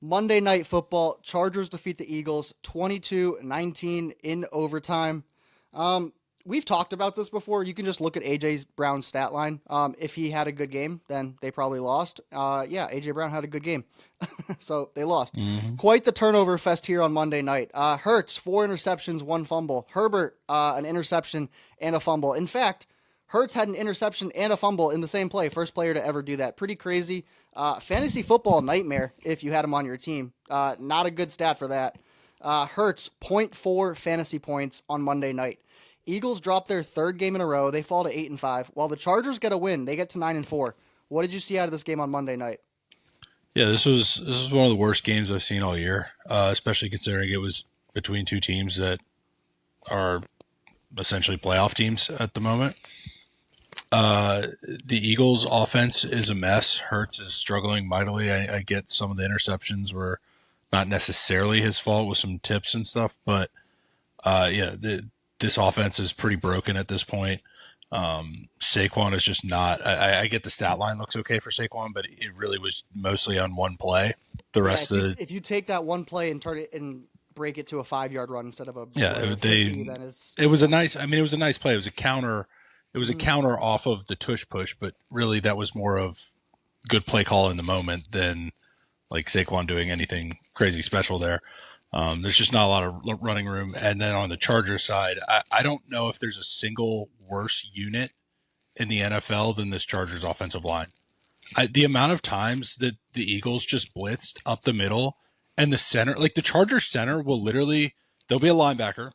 Monday Night Football, Chargers defeat the Eagles 22-19 in overtime. Um, we've talked about this before. You can just look at A.J. Brown's stat line. If he had a good game, then they probably lost. Yeah, A.J. Brown had a good game, so they lost. Hmm. Quite the turnover fest here on Monday night. Hurts, 4 interceptions, 1 fumble. Herbert, an interception and a fumble. In fact, Hurts had an interception and a fumble in the same play. First player to ever do that. Pretty crazy. Fantasy football nightmare if you had him on your team. Not a good stat for that. Hurts, zero point 0.4 fantasy points on Monday night. Eagles drop their third game in a row. They fall to 8-5. While the Chargers get a win, they get to 9-4. What did you see out of this game on Monday night? Yeah, this was one of the worst games I've seen all year, especially considering it was between two teams that are essentially playoff teams at the moment. The Eagles' offense is a mess. Hurts is struggling mightily. I get some of the interceptions were not necessarily his fault with some tips and stuff, but yeah, this offense is pretty broken at this point. Saquon is just not. I get the stat line looks okay for Saquon, but it really was mostly on one play. The Yeah, rest of the if you take that one play and turn it and break it to a 5 yard run instead of a yeah, 50, then it's it was a nice. I mean, it was a nice play. It was a counter. It was a mm, counter off of the tush push, but really that was more of good play call in the moment than like Saquon doing anything crazy special there. There's just not a lot of running room. And then on the Charger side, I don't know if there's a single worse unit in the NFL than this Chargers offensive line. The amount of times that the Eagles just blitzed up the middle and the center, like the Chargers center will literally, there'll be a linebacker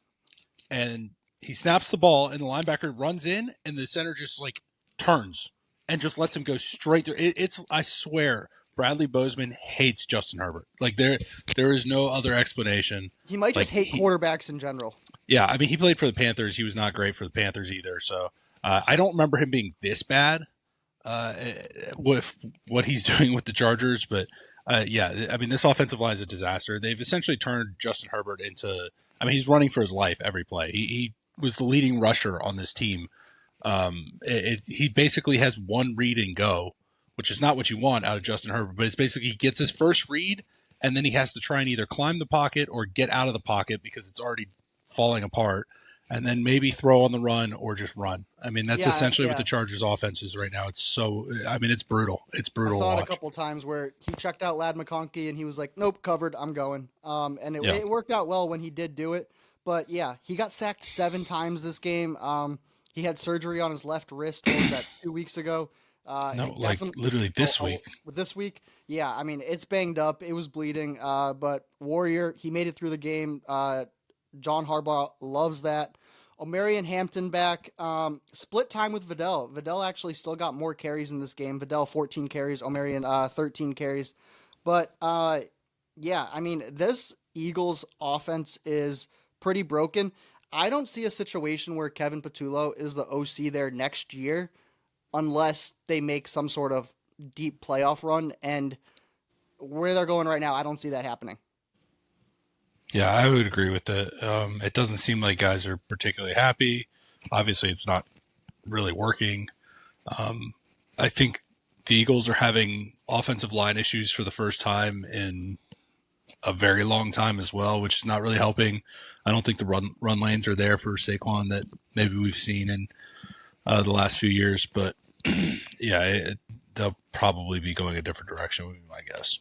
and he snaps the ball and the linebacker runs in and the center just like turns and just lets him go straight through. It's I swear Bradley Bozeman hates Justin Herbert. Like there is no other explanation. he might Like just hate quarterbacks in general. yeah, I mean he played for the Panthers. He was not great for the Panthers either. So I don't remember him being this bad uh, with what he's doing with the Chargers. But yeah, I mean this offensive line is a disaster. They've essentially turned Justin Herbert into. I mean he's running for his life every play. He was the leading rusher on this team. He basically has one read and go, which is not what you want out of Justin Herbert. But it's basically he gets his first read, and then he has to try and either climb the pocket or get out of the pocket because it's already falling apart, and then maybe throw on the run or just run. I mean, that's Yeah, essentially what yeah. the Chargers' offense is right now. It's so, I mean, it's brutal. It's I brutal to saw it a watch. couple times where he checked out Lad McConkey and he was like, "Nope, covered. I'm going." And Yeah. it worked out well when he did do it. But yeah, he got sacked 7 times this game. He had surgery on his left wrist. What was that? 2 weeks ago. No, It like definitely. literally this week. This week, yeah. I mean, it's banged up. It was bleeding. But Warrior, he made it through the game. John Harbaugh loves that. Omarion Hampton back. Split time with Vidal. Vidal actually still got more carries in this game. Vidal 14 carries, Omarion 13 carries. But yeah, I mean, this Eagles offense is pretty broken. I don't see a situation where Kevin Patullo is the OC there next year unless they make some sort of deep playoff run. And where they're going right now, I don't see that happening. Yeah, I would agree with that. It doesn't seem like guys are particularly happy. Obviously, it's not really working. Um, I think the Eagles are having offensive line issues for the first time in a very long time as well, which is not really helping. I don't think the run lanes are there for Saquon that maybe we've seen in the last few years. But yeah, they'll probably be going a different direction, would be my guess.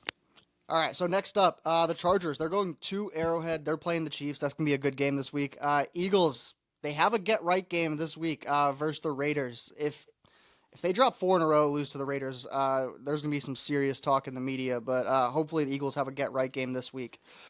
All right, so next up, the Chargers. They're going to Arrowhead. They're playing the Chiefs. That's gonna be a good game this week. Eagles. They have a get right game this week versus the Raiders. If they drop 4 in a row, lose to the Raiders, there's gonna be some serious talk in the media. But hopefully the Eagles have a get right game this week.